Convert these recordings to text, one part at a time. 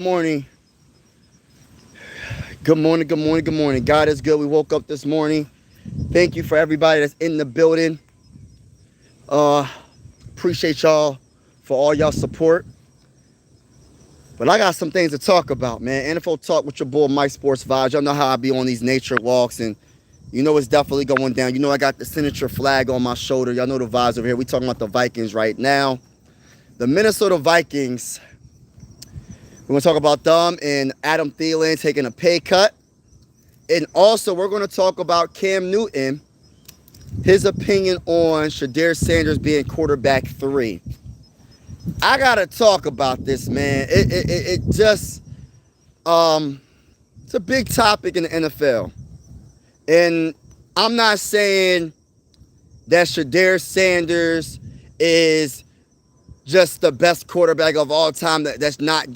Morning. Good morning, good morning, good morning. God is good. We woke up this morning. Thank you for everybody that's in the building. Uh Appreciate y'all for all y'all support. But I got some things to talk about, man. NFL talk with your boy Mike Sports Vibes. Y'all know how I be on these nature walks, and you know it's definitely going down. You know I got the signature flag on my shoulder. Y'all know the vibes over here. We talking about the Vikings right now. The Minnesota Vikings. We're gonna talk about them and Adam Thielen taking a pay cut. And also, we're going to talk about Cam Newton, his opinion on Shedeur Sanders being quarterback 3. I got to talk about this, man. It just, it's a big topic in the NFL. And I'm not saying that Shedeur Sanders is just the best quarterback of all time that's not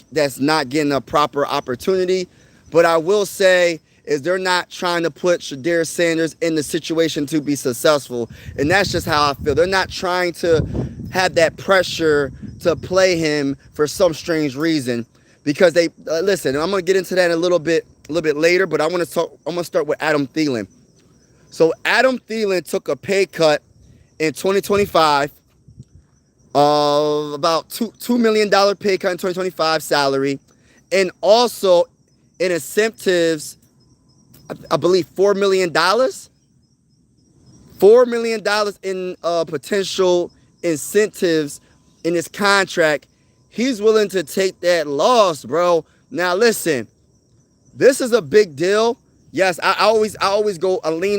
getting a proper opportunity. But I will say is they're not trying to put Shedeur Sanders in the situation to be successful. And that's just how I feel. They're not trying to have that pressure to play him for some strange reason. Because they listen, and I'm gonna get into that a little bit later, but I'm gonna start with Adam Thielen. So Adam Thielen took a pay cut in 2025 of about $2 million pay cut in 2025 salary, and also in incentives, I believe $4 million. $4 million in potential incentives in his contract. He's willing to take that loss, bro. Now listen, this is a big deal. Yes, I lean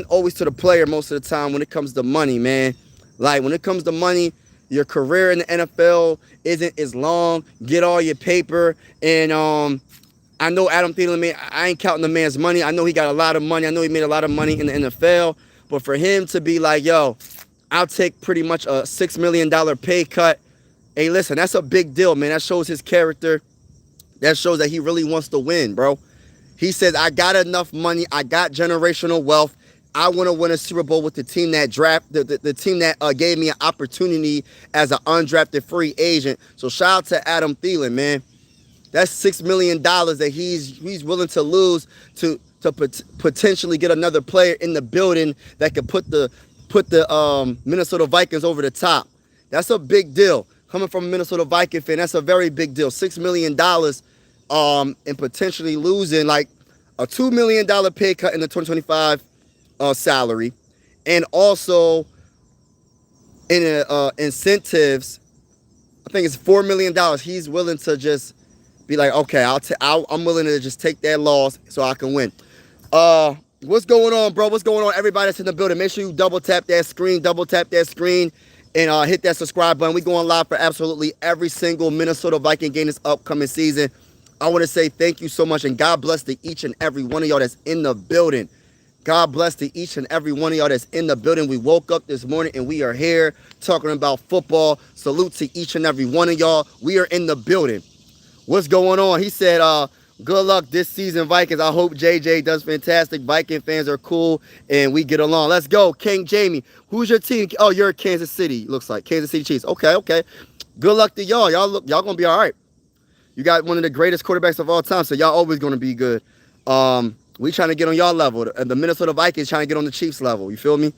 always to the player most of the time when it comes to money, man. Like when it comes to money, your career in the NFL isn't as long. Get all your paper. And I know Adam Thielen, man, I ain't counting the man's money. I know he got a lot of money. I know he made a lot of money in the NFL. But for him to be like, yo, I'll take pretty much a $6 million pay cut. Hey, listen, that's a big deal, man. That shows his character. That shows that he really wants to win, bro. He says, I got enough money. I got generational wealth. I want to win a Super Bowl with the team that the team that gave me an opportunity as an undrafted free agent. So shout out to Adam Thielen, man. That's $6 million that he's willing to lose to potentially get another player in the building that could put the Minnesota Vikings over the top. That's a big deal. Coming from a Minnesota Viking fan, that's a very big deal. $6 million and potentially losing like a $2 million pay cut in the 2025 salary, and also in incentives. I think it's $4 million. He's willing to just be like, okay, I'm willing to just take that loss so I can win. What's going on, bro? What's going on, everybody that's in the building? Make sure you double tap that screen, and hit that subscribe button. We going live for absolutely every single Minnesota Viking game this upcoming season. I want to say thank you so much, and God bless to each and every one of y'all that's in the building. God bless to each and every one of y'all that's in the building. We woke up this morning and we are here talking about football. Salute to each and every one of y'all. We are in the building. What's going on? He said, good luck this season, Vikings. I hope JJ does fantastic. Viking fans are cool and we get along. Let's go. King Jamie, who's your team? Oh, you're Kansas City, looks like. Kansas City Chiefs. Okay. Good luck to y'all. Y'all going to be all right. You got one of the greatest quarterbacks of all time, so y'all always going to be good. We trying to get on y'all level. The Minnesota Vikings trying to get on the Chiefs level. You feel me?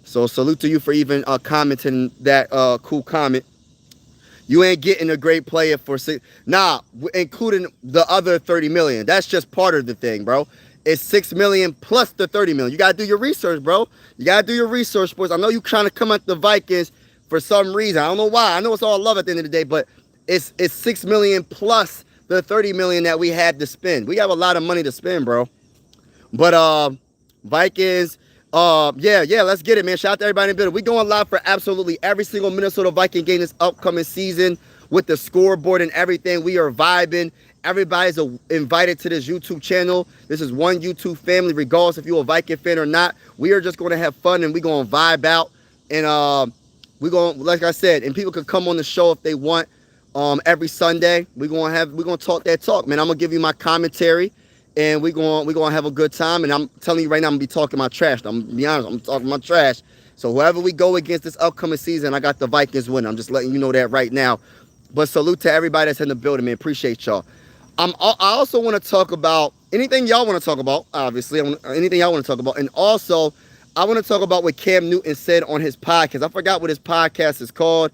So salute to you for even commenting that cool comment. You ain't getting a great player for including the other $30 million. That's just part of the thing, bro. It's $6 million plus the $30 million. You gotta do your research, bro. You gotta do your research, boys. I know you trying to come at the Vikings for some reason. I don't know why. I know it's all love at the end of the day, but it's $6 million plus the $30 million that we had to spend. We have a lot of money to spend, bro. But Vikings, let's get it, man. Shout out to everybody in the building. We going live for absolutely every single Minnesota Viking game this upcoming season with the scoreboard and everything. We are vibing. Everybody's invited to this YouTube channel. This is one YouTube family, regardless if you're a Viking fan or not. We are just going to have fun and we're going to vibe out. And we're going, like I said, and people can come on the show if they want. Every Sunday, we're gonna talk that talk, man. I'm gonna give you my commentary. And we're gonna have a good time. And I'm telling you right now, I'm gonna be talking my trash. I'm gonna be honest, I'm talking my trash. So whoever we go against this upcoming season, I got the Vikings winning. I'm just letting you know that right now. But salute to everybody that's in the building, man. Appreciate y'all. I also want to talk about anything y'all want to talk about. Obviously, anything y'all want to talk about, and also I want to talk about what Cam Newton said on his podcast. I forgot what his podcast is called,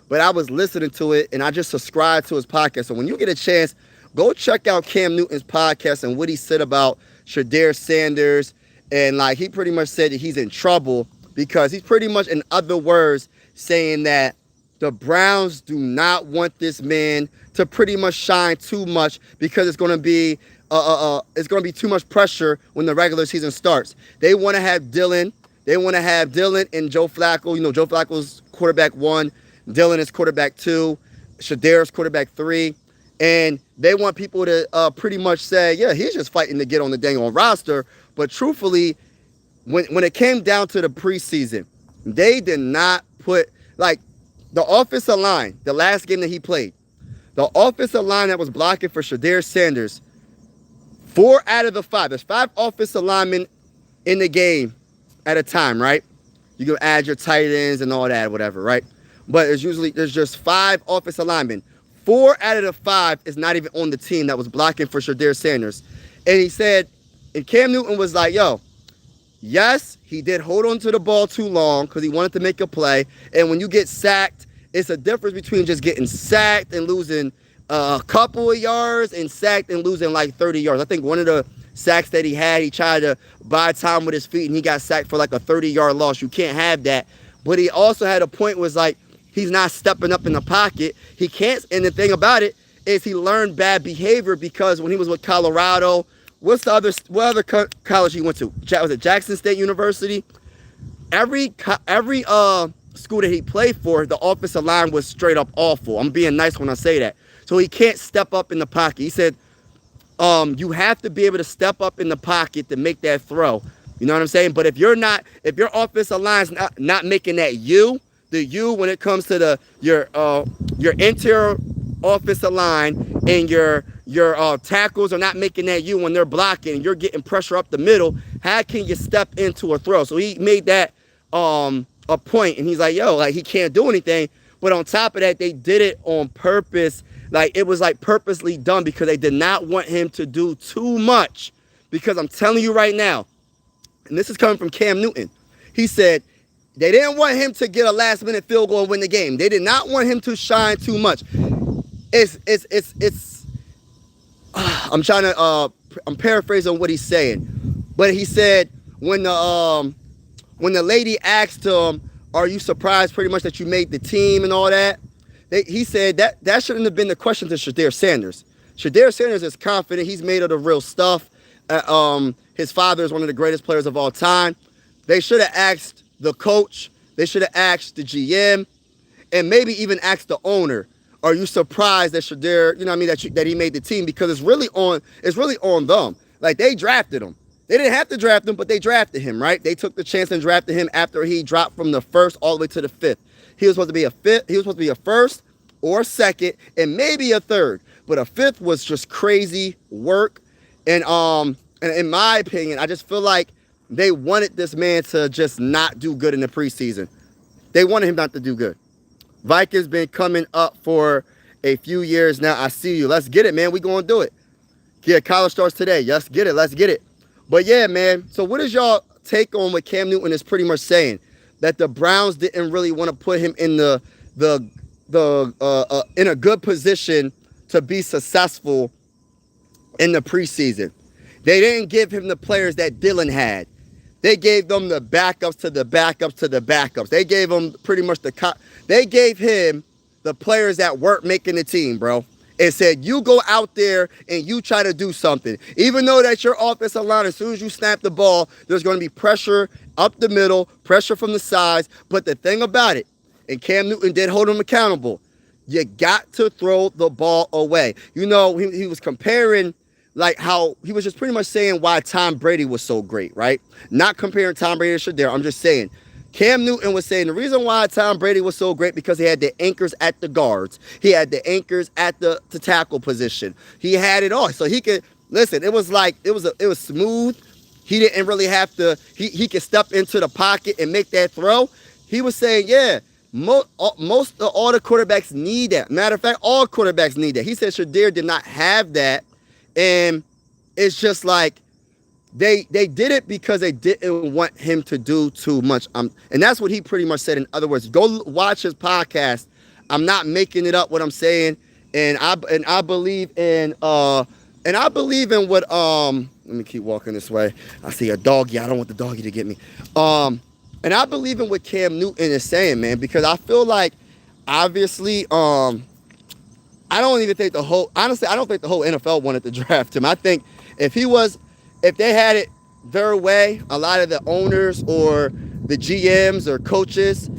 but I was listening to it, and I just subscribed to his podcast. So when you get a chance, go check out Cam Newton's podcast and what he said about Shedeur Sanders, and like he pretty much said that he's in trouble because he's pretty much, in other words, saying that the Browns do not want this man to pretty much shine too much because it's going to be too much pressure when the regular season starts. They want to have Thielen. They want to have Thielen and Joe Flacco. You know, Joe Flacco's quarterback 1, Thielen is quarterback 2, Shadeur's quarterback 3. And they want people to pretty much say, yeah, he's just fighting to get on the dang on roster. But truthfully, when it came down to the preseason, they did not put, like, the offensive line, the last game that he played, the offensive line that was blocking for Shedeur Sanders, 4 out of the 5, there's 5 offensive linemen in the game at a time, right? You can add your tight ends and all that, whatever, right? But there's just 5 offensive linemen. 4 out of the 5 is not even on the team that was blocking for Shedeur Sanders. And he said, and Cam Newton was like, yo, yes, he did hold on to the ball too long because he wanted to make a play. And when you get sacked, it's a difference between just getting sacked and losing a couple of yards and sacked and losing like 30 yards. I think one of the sacks that he had, he tried to buy time with his feet and he got sacked for like a 30-yard loss. You can't have that. But he also had a point was like, he's not stepping up in the pocket. He can't. And the thing about it is he learned bad behavior because when he was with Colorado, what other college he went to? Was it Jackson State University? Every school that he played for, the offensive line was straight up awful. I'm being nice when I say that. So he can't step up in the pocket. He said, you have to be able to step up in the pocket to make that throw. You know what I'm saying? But if your offensive line's not making that the you when it comes to your interior offensive line and your tackles are not making that you when they're blocking and you're getting pressure up the middle, how can you step into a throw? So he made that a point, and he's like, yo, like he can't do anything. But on top of that, they did it on purpose. Like it was like purposely done because they did not want him to do too much. Because I'm telling you right now, and this is coming from Cam Newton, he said they didn't want him to get a last-minute field goal and win the game. They did not want him to shine too much. I'm paraphrasing what he's saying, but he said when the lady asked him, "Are you surprised, pretty much, that you made the team and all that?" He said that shouldn't have been the question to Shedeur Sanders. Shedeur Sanders is confident. He's made of the real stuff. His father is one of the greatest players of all time. They should have asked the coach. They should have asked the GM, and maybe even asked the owner. Are you surprised that Shedeur, you know what I mean, that he made the team? Because it's really on them. Like they drafted him. They didn't have to draft him, but they drafted him, right? They took the chance and drafted him after he dropped from the 1st all the way to the 5th. He was supposed to be a 5th. He was supposed to be a 1st or 2nd and maybe a 3rd. But a 5th was just crazy work. And in my opinion, I just feel like they wanted this man to just not do good in the preseason. They wanted him not to do good. Vikings been coming up for a few years now. I see you. Let's get it, man. We gonna do it. Yeah, college starts today. Let's get it. Let's get it. But yeah, man. So what is y'all take on what Cam Newton is pretty much saying? That the Browns didn't really want to put him in in a good position to be successful in the preseason. They didn't give him the players that Thielen had. They gave them the backups to the backups to the backups. They gave him pretty much they gave him the players that weren't making the team, bro. And said, you go out there and you try to do something. Even though that's your offensive line, as soon as you snap the ball, there's going to be pressure up the middle, pressure from the sides. But the thing about it, and Cam Newton did hold him accountable, you got to throw the ball away. You know, he was comparing like how he was just pretty much saying why Tom Brady was so great, right? Not comparing Tom Brady to Shedeur. I'm just saying Cam Newton was saying the reason why Tom Brady was so great because he had the anchors at the guards. He had the anchors at the tackle position. He had it all. So he could, listen, it was smooth. He didn't really have to, he could step into the pocket and make that throw. He was saying, yeah, all the quarterbacks need that. Matter of fact, all quarterbacks need that. He said Shedeur did not have that. And it's just like they did it because they didn't want him to do too much. And that's what he pretty much said. In other words, go watch his podcast. I'm not making it up what I'm saying. And I believe in what let me keep walking this way. I see a doggy. I don't want the doggy to get me. And I believe in what Cam Newton is saying, man, because I feel like obviously I don't think the whole NFL wanted to draft him. I think if they had it their way, a lot of the owners or the GMs or coaches,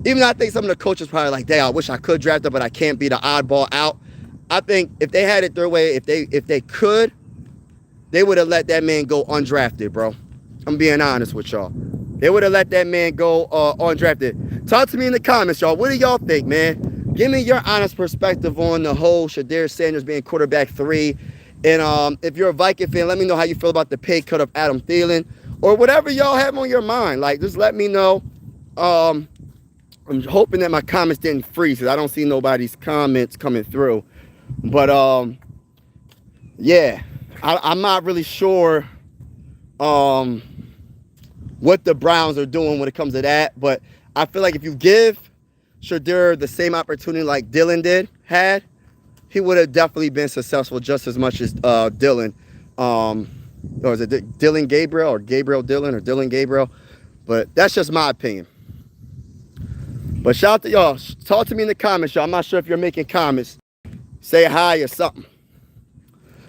even though I think some of the coaches probably like, dang, I wish I could draft him, but I can't be the oddball out. I think if they had it their way, if they could, they would have let that man go undrafted, bro. I'm being honest with y'all. They would have let that man go undrafted. Talk to me in the comments, y'all. What do y'all think, man? Give me your honest perspective on the whole Shedeur Sanders being quarterback 3. And if you're a Viking fan, let me know how you feel about the pay cut of Adam Thielen or whatever y'all have on your mind. Like, just let me know. I'm hoping that my comments didn't freeze because I don't see nobody's comments coming through. But, yeah, I'm not really sure what the Browns are doing when it comes to that. But I feel like if you give Shedeur the same opportunity like Dylan had, he would have definitely been successful just as much as Dylan. Or is it Dylan Gabriel or Gabriel Dylan or Dylan Gabriel? But that's just my opinion. But shout out to y'all. Talk to me in the comments, y'all. I'm not sure if you're making comments. Say hi or something.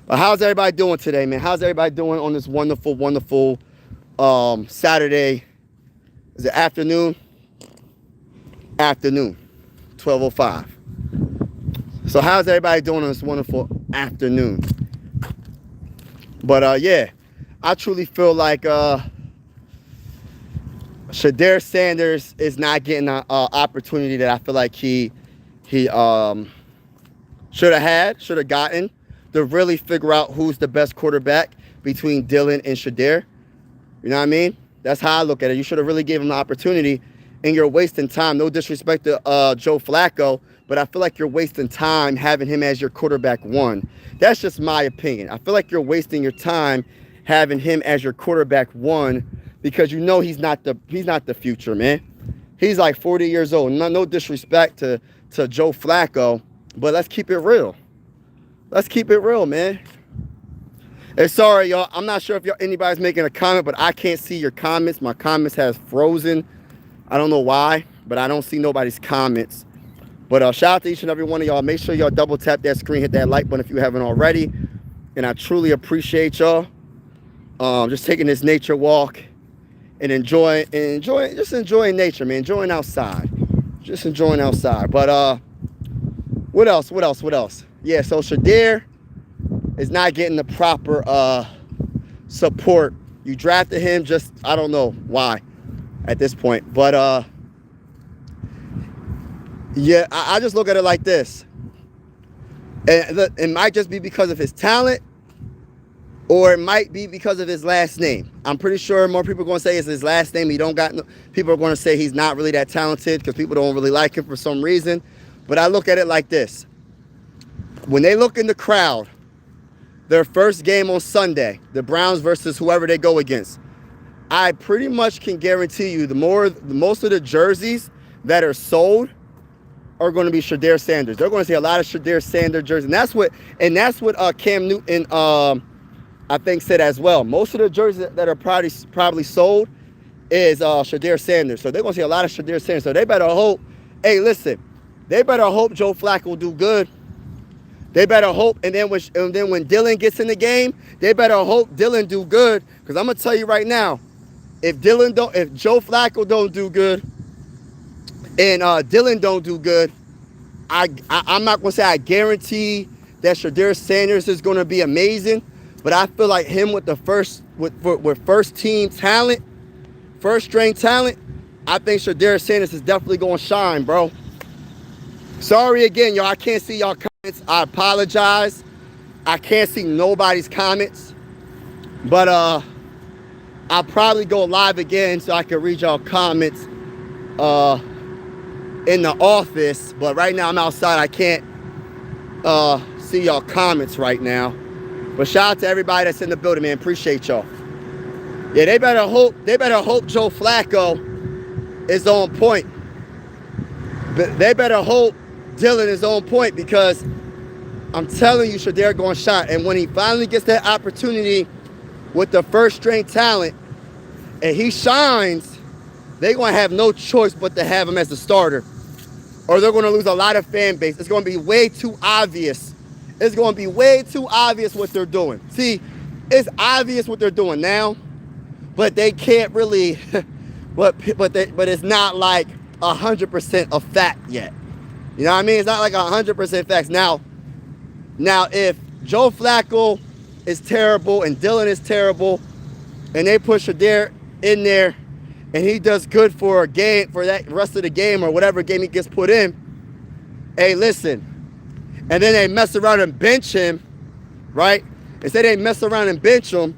But how's everybody doing today, man? How's everybody doing on this wonderful, wonderful Saturday? Is it afternoon? Afternoon. 12:05. So how's everybody doing on this wonderful afternoon? But yeah, I truly feel like Shedeur Sanders is not getting an opportunity that I feel like he should have gotten to really figure out who's the best quarterback between Dylan and Shedeur. You know what I mean? That's how I look at it. You should have really gave him the opportunity, and you're wasting time. No disrespect to Joe Flacco, but I feel like you're wasting time having him as your quarterback 1. That's just my opinion. I feel like you're wasting your time having him as your quarterback 1 because you know he's not the future, man. He's like 40 years old. No disrespect to Joe Flacco, but let's keep it real. Let's keep it real, man. And sorry, y'all. I'm not sure if anybody's making a comment, but I can't see your comments. My comments has frozen. I don't know why, but I don't see nobody's comments. But shout out to each and every one of y'all. Make sure y'all double tap that screen, hit that like button if you haven't already. And I truly appreciate y'all. Just taking this nature walk and enjoying nature, man. Enjoying outside. Just enjoying outside. But what else? Yeah, so Shedeur is not getting the proper support. You drafted him just, I don't know why at this point. But yeah, I just look at it like this. And it might just be because of his talent, or it might be because of his last name. I'm pretty sure more people are going to say it's his last name. People are going to say he's not really that talented because people don't really like him for some reason. But I look at it like this. When they look in the crowd, their first game on Sunday, the Browns versus whoever they go against, I pretty much can guarantee you most of the jerseys that are sold are going to be Shedeur Sanders. They're going to see a lot of Shedeur Sanders jerseys. And that's what Cam Newton I think said as well. Most of the jerseys that are probably sold is Shedeur Sanders. So they're going to see a lot of Shedeur Sanders. So they better hope, hey, listen, they better hope Joe Flacco will do good. They better hope, and then when Dylan gets in the game, they better hope Dylan do good. Because I'm gonna tell you right now, if Joe Flacco don't do good, and Dylan don't do good, I'm not gonna say I guarantee that Shedeur Sanders is gonna be amazing, but I feel like him with first team talent, first string talent, I think Shedeur Sanders is definitely gonna shine, bro. Sorry again, y'all. I can't see y'all comments. I apologize. I can't see nobody's comments. But I'll probably go live again so I can read y'all comments in the office. But right now I'm outside. I can't see y'all comments right now. But shout out to everybody that's in the building, man. Appreciate y'all. Yeah, they better hope Joe Flacco is on point. But they better hope Thielen is on point, because I'm telling you, Shedeur going shot. And when he finally gets that opportunity with the first string talent and he shines, they're going to have no choice but to have him as the starter, or they're going to lose a lot of fan base. It's going to be way too obvious. It's going to be way too obvious what they're doing. See, it's obvious what they're doing now, but they can't really, but it's not like 100% a fact yet. You know what I mean? It's not like 100% facts. Now, if Joe Flacco is terrible and Thielen is terrible, and they put Shedeur in there, and he does good for a game, for that rest of the game or whatever game he gets put in, hey, listen, and then they mess around and bench him, right? Instead they mess around and bench him,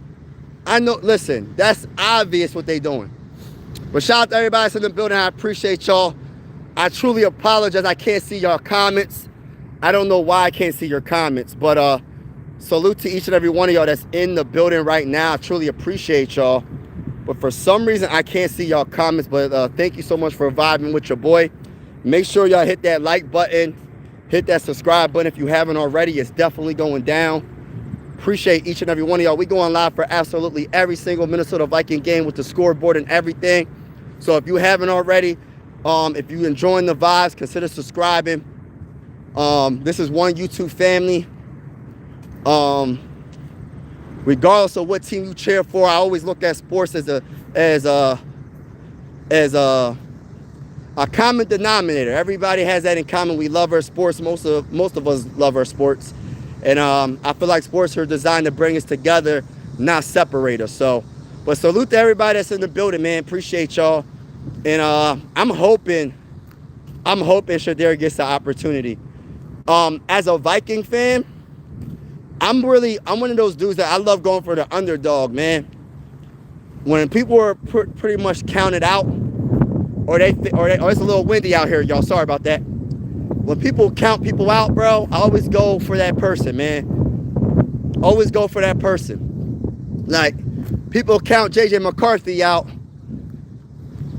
I know, listen, that's obvious what they doing. But shout out to everybody that's in the building. I appreciate y'all. I truly apologize. I can't see y'all comments. I don't know why I can't see your comments, but salute to each and every one of y'all that's in the building right now. I truly appreciate y'all. But for some reason, I can't see y'all comments. But thank you so much for vibing with your boy. Make sure y'all hit that like button. Hit that subscribe button if you haven't already. It's definitely going down. Appreciate each and every one of y'all. We going live for absolutely every single Minnesota Viking game with the scoreboard and everything. So if you haven't already, if you're enjoying the vibes, consider subscribing. This is one YouTube family. Regardless of what team you cheer for, I always look at sports as a common denominator. Everybody has that in common. We love our sports. Most of us love our sports, and I feel like sports are designed to bring us together, not separate us. So, but salute to everybody that's in the building, man. Appreciate y'all, and I'm hoping Shedeur gets the opportunity. As a Viking fan, I'm one of those dudes that I love going for the underdog, man. When people are pretty much counted out, or it's a little windy out here, y'all. Sorry about that. When people count people out, bro, I always go for that person, man. Always go for that person. Like, people count J.J. McCarthy out.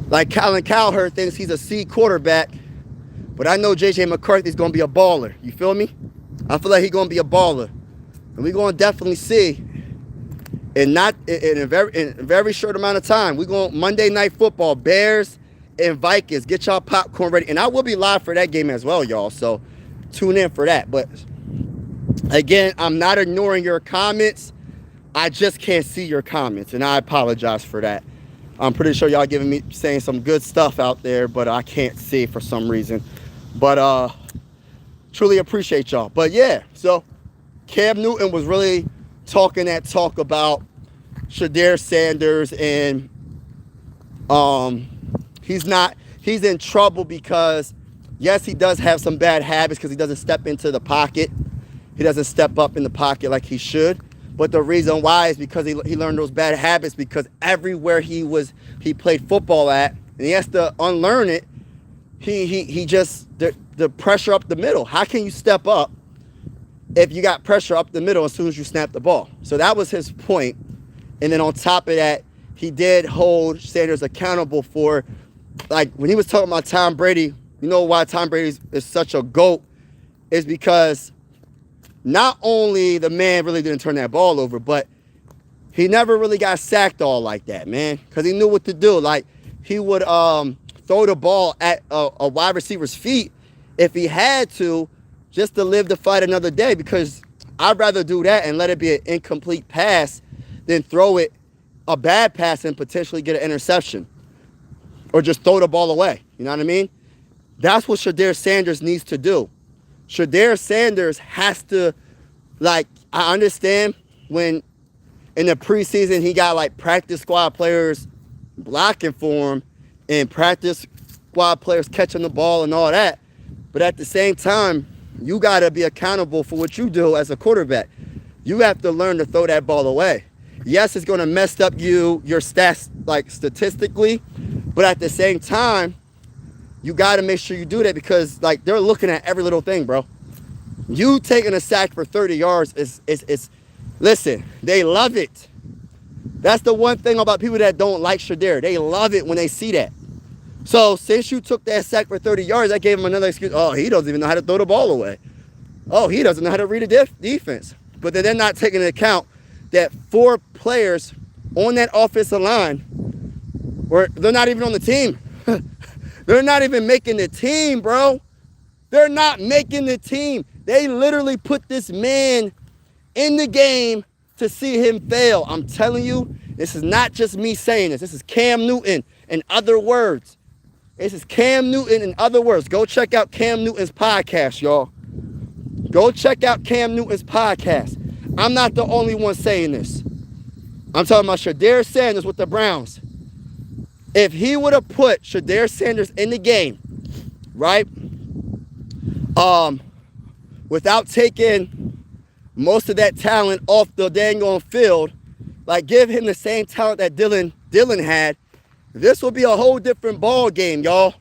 Like, Colin Cowherd thinks he's a C quarterback. But I know J.J. McCarthy's going to be a baller. You feel me? I feel like he's going to be a baller. And we're going to definitely see, in a very short amount of time, we're going Monday Night Football, Bears and Vikings. Get y'all popcorn ready. And I will be live for that game as well, y'all. So tune in for that. But again, I'm not ignoring your comments. I just can't see your comments. And I apologize for that. I'm pretty sure y'all saying some good stuff out there, but I can't see for some reason. But truly appreciate y'all. But yeah, so Cam Newton was really talking that talk about Shedeur Sanders, and he's in trouble because, yes, he does have some bad habits because he doesn't step into the pocket. He doesn't step up in the pocket like he should. But the reason why is because he learned those bad habits, because everywhere he played football at, and he has to unlearn it. He just, the pressure up the middle. How can you step up if you got pressure up the middle as soon as you snap the ball? So that was his point. And then on top of that, he did hold Sanders accountable for, like, when he was talking about Tom Brady, you know why Tom Brady is such a GOAT, is because not only the man really didn't turn that ball over, but he never really got sacked all like that, man, because he knew what to do. Like, he would throw the ball at a wide receiver's feet if he had to, just to live to fight another day, because I'd rather do that and let it be an incomplete pass than throw it a bad pass and potentially get an interception or just throw the ball away. You know what I mean? That's what Shedeur Sanders needs to do. Shedeur Sanders has to, like, I understand when in the preseason he got, like, practice squad players blocking for him and practice squad players catching the ball and all that. But at the same time, you got to be accountable for what you do as a quarterback. You have to learn to throw that ball away. Yes, it's going to mess up your stats, like, statistically, but at the same time, you got to make sure you do that, because, like, they're looking at every little thing, bro. You taking a sack for 30 yards Listen, they love it. That's the one thing about people that don't like Shedeur. They love it when they see that. So since you took that sack for 30 yards, that gave him another excuse. Oh, he doesn't even know how to throw the ball away. Oh, he doesn't know how to read a defense. But then they're not taking into account that 4 players on that offensive line, or they're not even on the team. They're not even making the team, bro. They're not making the team. They literally put this man in the game to see him fail. I'm telling you, this is not just me saying this. This is Cam Newton in other words. This is Cam Newton in other words. Go check out Cam Newton's podcast, y'all. Go check out Cam Newton's podcast. I'm not the only one saying this. I'm talking about Shedeur Sanders with the Browns. If he would have put Shedeur Sanders in the game, right, without taking most of that talent off the dang on field, like give him the same talent that Thielen had, this will be a whole different ball game, y'all.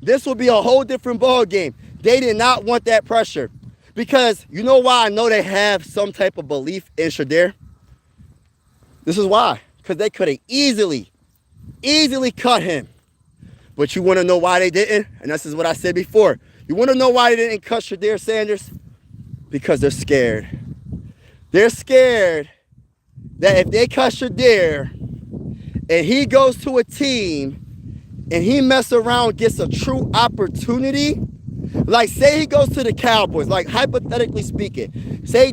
This will be a whole different ball game. They did not want that pressure. Because you know why I know they have some type of belief in Shedeur? This is why. Because they could have easily cut him. But you want to know why they didn't? And this is what I said before. You want to know why they didn't cut Shedeur Sanders? Because they're scared. They're scared that if they cut Shedeur and he goes to a team and he messes around, gets a true opportunity, like say he goes to the Cowboys, like hypothetically speaking, say he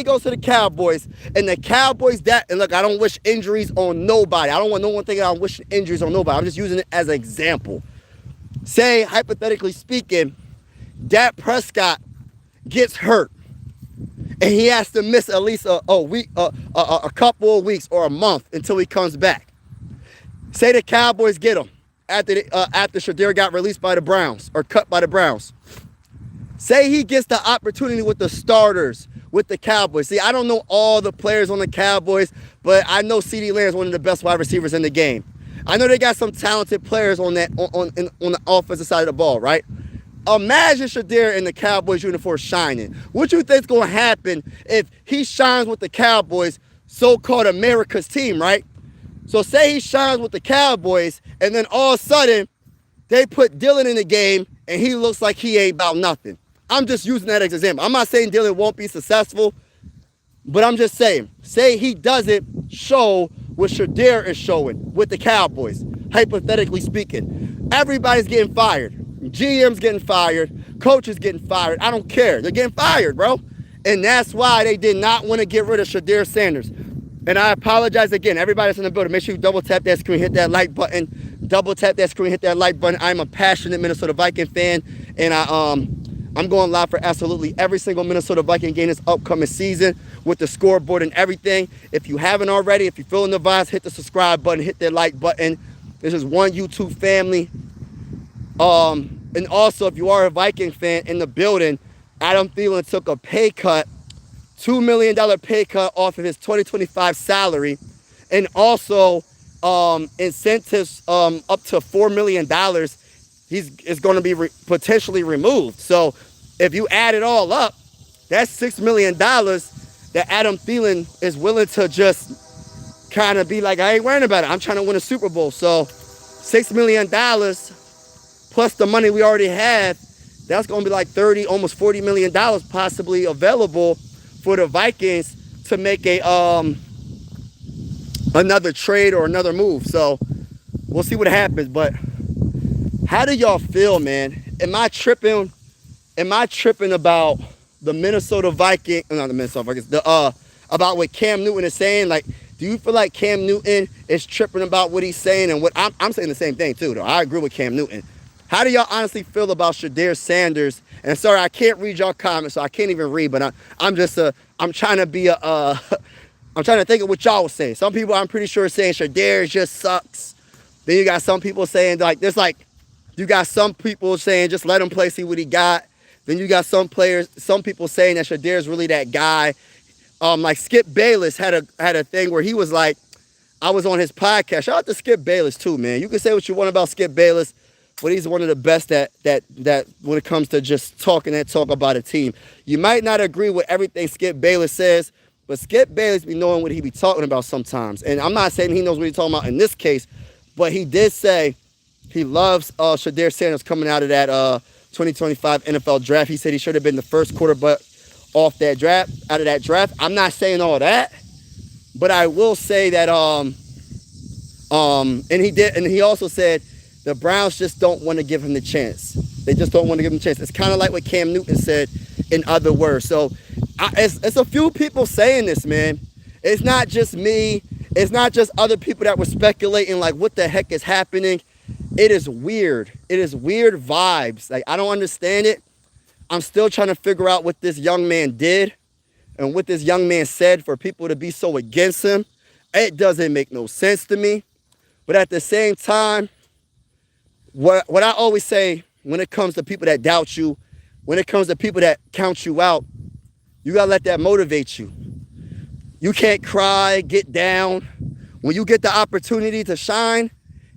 goes to the Cowboys and the Cowboys and look, I don't wish injuries on nobody. I don't want no one thinking I'm wishing injuries on nobody. I'm just using it as an example. Say hypothetically speaking, Dak Prescott gets hurt and he has to miss at least a week, a couple of weeks or a month until he comes back. Say the Cowboys get him after Shedeur got released by the Browns or cut by the Browns. Say he gets the opportunity with the starters with the Cowboys. See, I don't know all the players on the Cowboys, but I know CeeDee Lamb is one of the best wide receivers in the game. I know they got some talented players on the offensive side of the ball, right? Imagine Shedeur in the Cowboys uniform shining. What you think's gonna happen if he shines with the Cowboys, so-called America's team, right? So say he shines with the Cowboys, and then all of a sudden, they put Thielen in the game, and he looks like he ain't about nothing. I'm just using that as an example. I'm not saying Thielen won't be successful, but I'm just saying, say he doesn't show what Shedeur is showing with the Cowboys, hypothetically speaking. Everybody's getting fired. GM's getting fired. Coaches getting fired. I don't care. They're getting fired, bro. And that's why they did not want to get rid of Shedeur Sanders. And I apologize again. Everybody that's in the building, make sure you double tap that screen, hit that like button. Double tap that screen, hit that like button. I'm a passionate Minnesota Viking fan, and I'm going live for absolutely every single Minnesota Viking game this upcoming season with the scoreboard and everything. If you haven't already, if you're feeling the vibes, hit the subscribe button, hit that like button. This is one YouTube family. And also, if you are a Viking fan in the building, Adam Thielen took a pay cut. $2 million pay cut off of his 2025 salary, and also incentives up to $4 million is going to be potentially removed. So if you add it all up, that's $6 million that Adam Thielen is willing to just kind of be like, I ain't worrying about it. I'm trying to win a Super Bowl. So $6 million plus the money we already have, that's going to be like almost $40 million possibly available for the Vikings to make another trade or another move. So we'll see what happens. But how do y'all feel, man? Am I tripping about the Minnesota Vikings? Not the Minnesota Vikings. About what Cam Newton is saying. Like, do you feel like Cam Newton is tripping about what he's saying? And what I'm saying the same thing too, though. I agree with Cam Newton. How do y'all honestly feel about Shedeur Sanders? And sorry, I can't read y'all comments, so I can't even read. But I'm trying to be I'm trying to think of what y'all would say. Some people, I'm pretty sure, are saying Shedeur just sucks. Then you got some people saying you got some people saying just let him play, see what he got. Then you got some people saying that Shedeur is really that guy. Like Skip Bayless had a thing where he was like, I was on his podcast. Shout out to Skip Bayless too, man. You can say what you want about Skip Bayless, but he's one of the best that when it comes to just talk about a team. You might not agree with everything Skip Bayless says, But Skip Bayless be knowing what he be talking about sometimes. And I'm not saying he knows what he's talking about in this case, but he did say he loves Shedeur Sanders coming out of that 2025 NFL draft. He said he should have been the first quarterback out of that draft. I'm not saying all that, but I will say that and he also said the Browns just don't want to give him the chance. They just don't want to give him a chance. It's kind of like what Cam Newton said in other words. So it's a few people saying this, man. It's not just me. It's not just other people that were speculating like what the heck is happening. It is weird. It is weird vibes. Like, I don't understand it. I'm still trying to figure out what this young man did and what this young man said for people to be so against him. It doesn't make no sense to me. But at the same time, what I always say when it comes to people that doubt you, when it comes to people that count you out, you got to let that motivate you. You can't cry, get down. When you get the opportunity to shine,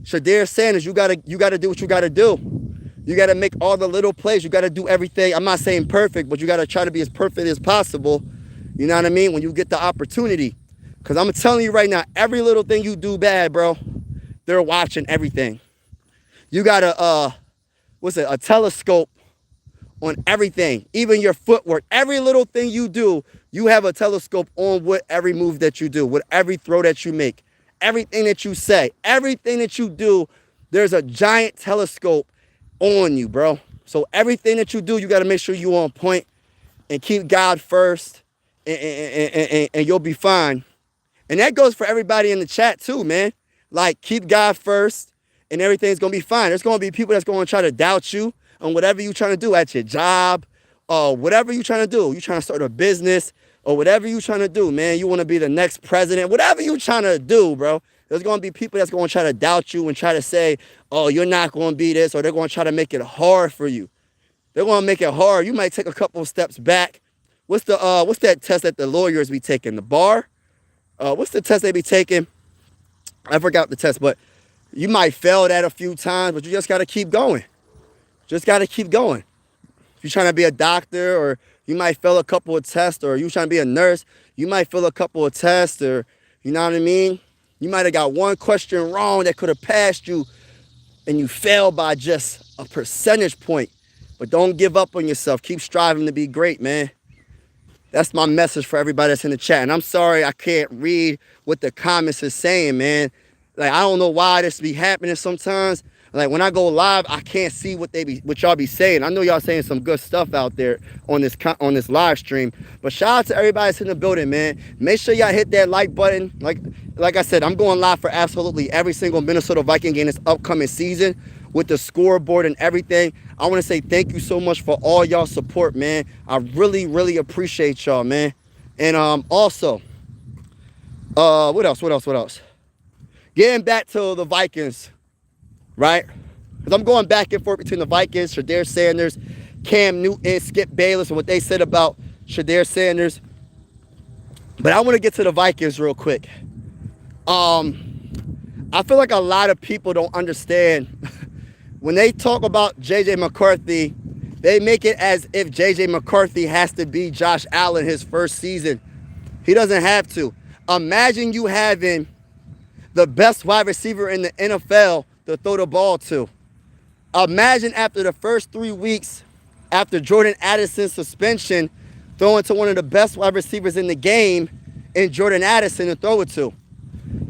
Shedeur Sanders, you gotta do what you gotta do. You gotta make all the little plays. You gotta do everything. I'm not saying perfect, but you gotta try to be as perfect as possible. You know what I mean? When you get the opportunity. Because I'm telling you right now, every little thing you do bad, bro, they're watching everything. You got a telescope on everything, even your footwork. Every little thing you do, you have a telescope on what every move that you do, with every throw that you make, everything that you say, everything that you do, there's a giant telescope on you, bro. So everything that you do, you got to make sure you're on point and keep God first, and you'll be fine. And that goes for everybody in the chat too, man. Like, keep God first and everything's going to be fine. There's going to be people that's going to try to doubt you on whatever you're trying to do at your job, or whatever you're trying to do. You're trying to start a business or whatever you're trying to do, man. You want to be the next president, whatever you're trying to do, bro. There's going to be people that's going to try to doubt you and try to say, oh, you're not going to be this, or they're going to try to make it hard for you. They're going to make it hard. You might take a couple of steps back. What's that test that the lawyers be taking? The bar? What's the test they be taking? I forgot the test, but you might fail that a few times, but you just got to keep going. Just got to keep going. If you're trying to be a doctor, or you might fail a couple of tests, or you're trying to be a nurse, you might fail a couple of tests, or you know what I mean? You might have got one question wrong that could have passed you, and you failed by just a percentage point. But don't give up on yourself. Keep striving to be great, man. That's my message for everybody that's in the chat. And I'm sorry I can't read what the comments is saying, man. Like, I don't know why this be happening sometimes. Like, when I go live, I can't see what y'all be saying. I know y'all saying some good stuff out there on this live stream. But shout out to everybody that's in the building, man. Make sure y'all hit that like button. Like I said, I'm going live for absolutely every single Minnesota Viking game this upcoming season with the scoreboard and everything. I want to say thank you so much for all y'all support, man. I really, really appreciate y'all, man. And also, what else? Getting back to the Vikings, right? Because I'm going back and forth between the Vikings, Shedeur Sanders, Cam Newton, Skip Bayless, and what they said about Shedeur Sanders. But I want to get to the Vikings real quick. I feel like a lot of people don't understand. When they talk about J.J. McCarthy, they make it as if J.J. McCarthy has to be Josh Allen his first season. He doesn't have to. Imagine you having the best wide receiver in the NFL to throw the ball to. Imagine after the first 3 weeks, after Jordan Addison's suspension, throwing to one of the best wide receivers in the game in Jordan Addison to throw it to.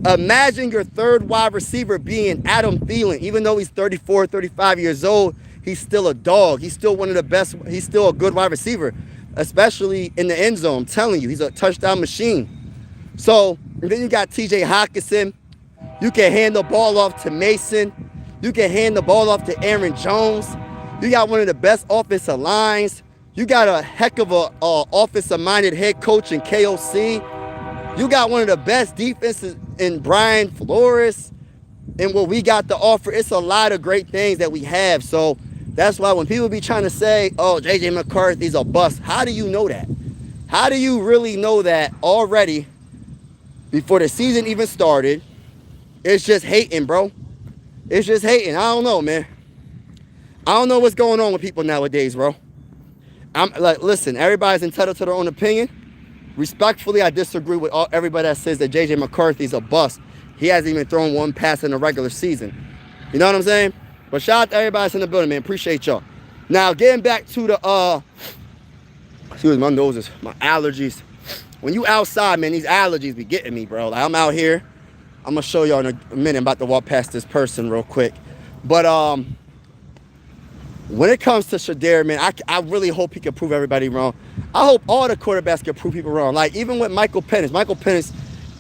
Imagine your third wide receiver being Adam Thielen. Even though he's 34, 35 years old, he's still a dog. He's still one of the best. He's still a good wide receiver, especially in the end zone. I'm telling you, he's a touchdown machine. So, and then you got TJ Hockenson. You can hand the ball off to Mason. You can hand the ball off to Aaron Jones. You got one of the best offensive lines. You got a heck of a offensive-minded head coach in KOC. You got one of the best defenses in Brian Flores. And what we got to offer, it's a lot of great things that we have. So that's why when people be trying to say, oh, J.J. McCarthy's a bust, how do you know that? How do you really know that already before the season even started? It's just hating, bro. It's just hating. I don't know, man. I don't know what's going on with people nowadays, bro. I'm like, listen, everybody's entitled to their own opinion. Respectfully, I disagree with everybody that says that J.J. McCarthy's a bust. He hasn't even thrown one pass in the regular season. You know what I'm saying? But shout out to everybody that's in the building, man. Appreciate y'all. Now, getting back to the, excuse me, my nose my allergies. When you outside, man, these allergies be getting me, bro. Like, I'm out here. I'm going to show y'all in a minute. I'm about to walk past this person real quick. But when it comes to Shedeur, man, I really hope he can prove everybody wrong. I hope all the quarterbacks can prove people wrong. Like, even with Michael Penix,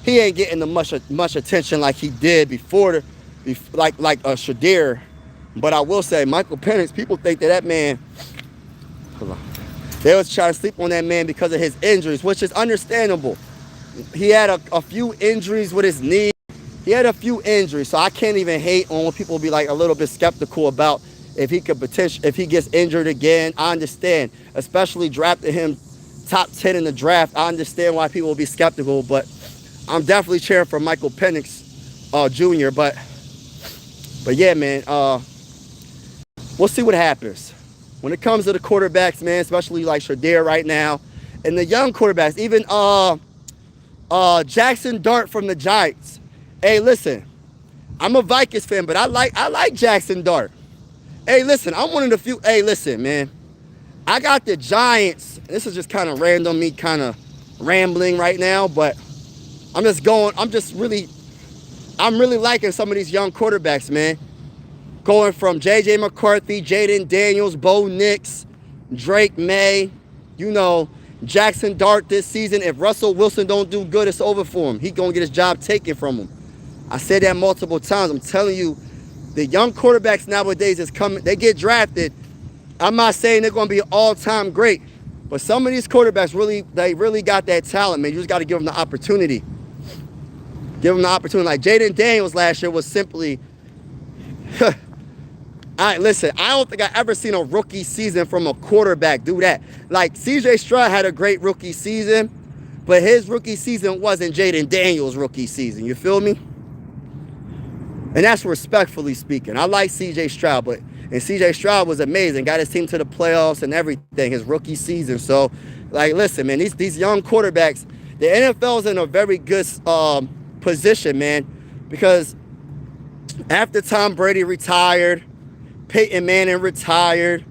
he ain't getting the much attention like he did before, like Shedeur. But I will say, Michael Penix, people think that man, hold on, they was trying to sleep on that man because of his injuries, which is understandable. He had a few injuries with his knee. He had a few injuries, so I can't even hate on when people be like a little bit skeptical about if he gets injured again. I understand, especially drafting him top 10 in the draft. I understand why people will be skeptical, but I'm definitely cheering for Michael Penix Jr. But yeah, man, we'll see what happens. When it comes to the quarterbacks, man, especially like Shedeur right now, and the young quarterbacks, even Jackson Dart from the Giants. Hey, listen, I'm a Vikings fan, but I like Jackson Dart. Hey, listen, I'm one of the few. Hey, listen, man, I got the Giants. This is just kind of random, me kind of rambling right now, but I'm really liking some of these young quarterbacks, man. Going from J.J. McCarthy, Jaden Daniels, Bo Nix, Drake May, Jackson Dart this season. If Russell Wilson don't do good, it's over for him. He's going to get his job taken from him. I said that multiple times. I'm telling you, the young quarterbacks nowadays is coming. They get drafted. I'm not saying they're going to be all-time great, but some of these quarterbacks really got that talent, man. You just got to give them the opportunity. Give them the opportunity. Like Jaden Daniels last year was simply... Listen, I don't think I ever seen a rookie season from a quarterback do that. Like, C.J. Stroud had a great rookie season, but his rookie season wasn't Jaden Daniels' rookie season. You feel me? And that's respectfully speaking. I like C.J. Stroud, and C.J. Stroud was amazing. Got his team to the playoffs and everything, his rookie season. So, like, listen, man, these young quarterbacks, the NFL's in a very good position, man, because after Tom Brady retired, Peyton Manning retired,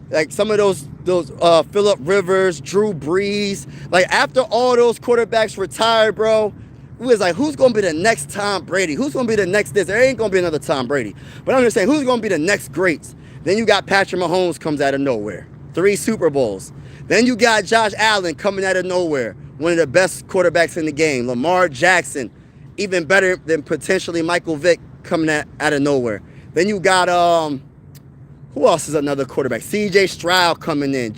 like some of those Phillip Rivers, Drew Brees, like after all those quarterbacks retired, bro, we was like, who's going to be the next Tom Brady? Who's going to be the next this? There ain't going to be another Tom Brady. But I'm just saying, who's going to be the next greats? Then you got Patrick Mahomes comes out of nowhere. 3 Super Bowls. Then you got Josh Allen coming out of nowhere. One of the best quarterbacks in the game. Lamar Jackson, even better than potentially Michael Vick, coming out of nowhere. Then you got who else is another quarterback? C.J. Stroud coming in.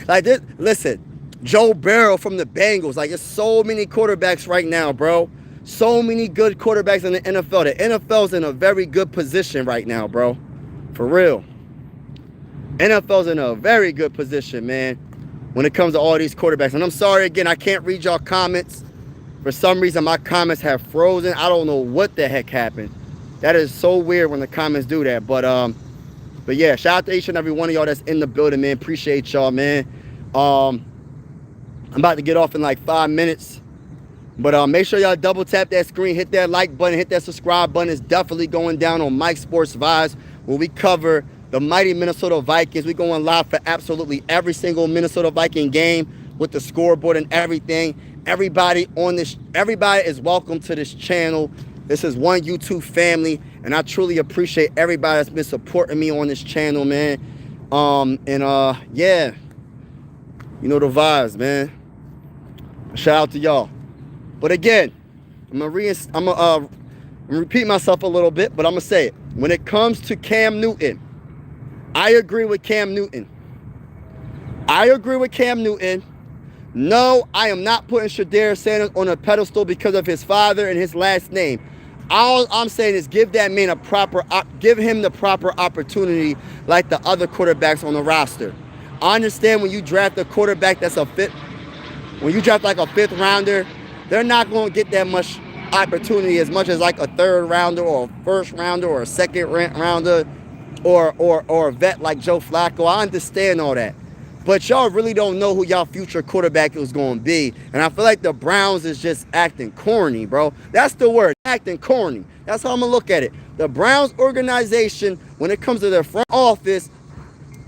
Like this. Listen, Joe Burrow from the Bengals. Like, there's so many quarterbacks right now, bro. So many good quarterbacks in the NFL. The NFL's in a very good position right now, bro. For real. NFL's in a very good position, man, when it comes to all these quarterbacks. And I'm sorry again, I can't read y'all comments. For some reason, my comments have frozen. I don't know what the heck happened. That is so weird when the comments do that. But yeah, shout out to each and every one of y'all that's in the building, man. Appreciate y'all, man. I'm about to get off in like 5 minutes. But make sure y'all double tap that screen, hit that like button, hit that subscribe button. It's definitely going down on Mike Sports Vibes, where we cover the mighty Minnesota Vikings. We're going live for absolutely every single Minnesota Viking game with the scoreboard and everything. Everybody is welcome to this channel. This is one YouTube family, and I truly appreciate everybody that's been supporting me on this channel, man. Yeah, you know the vibes, man. Shout out to y'all. But again, I'm gonna repeat myself a little bit, but I'm gonna say it. When it comes to Cam Newton, I agree with Cam Newton. No, I am not putting Shedeur Sanders on a pedestal because of his father and his last name. All I'm saying is give that man give him the proper opportunity like the other quarterbacks on the roster. I understand when you draft a quarterback that's when you draft like a 5th rounder, they're not going to get that much opportunity as much as like a 3rd rounder or a 1st rounder or a 2nd rounder or a vet like Joe Flacco. I understand all that. But y'all really don't know who y'all future quarterback is going to be. And I feel like the Browns is just acting corny, bro. That's the word, acting corny. That's how I'm going to look at it. The Browns organization, when it comes to their front office,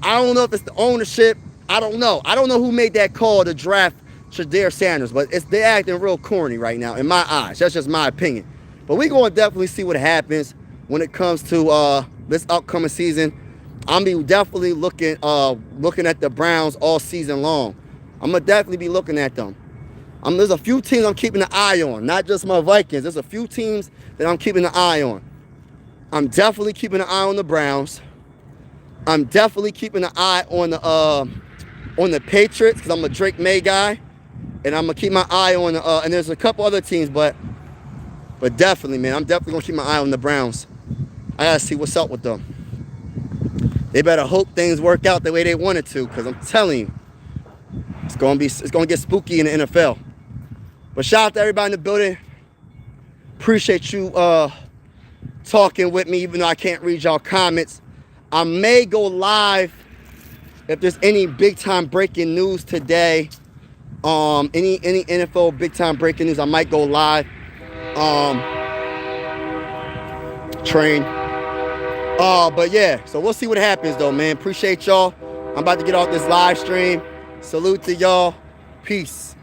I don't know if it's the ownership. I don't know. I don't know who made that call to draft Shedeur Sanders, but they're acting real corny right now in my eyes. That's just my opinion. But we're going to definitely see what happens when it comes to this upcoming season. I'm be definitely looking at the Browns all season long. I'm gonna definitely be looking at them. There's a few teams I'm keeping an eye on, not just my Vikings. There's a few teams that I'm keeping an eye on. I'm definitely keeping an eye on the Browns. I'm definitely keeping an eye on the Patriots because I'm a Drake May guy, and I'm gonna keep my eye on and there's a couple other teams, but definitely, man, I'm definitely gonna keep my eye on the Browns. I gotta see what's up with them. They better hope things work out the way they wanted to, because I'm telling you, it's gonna get spooky in the NFL. But shout out to everybody in the building. Appreciate you talking with me, even though I can't read y'all comments. I may go live if there's any big time breaking news today. Any NFL big time breaking news, I might go live. Train. But yeah, so we'll see what happens though, man. Appreciate y'all. I'm about to get off this live stream. Salute to y'all. Peace.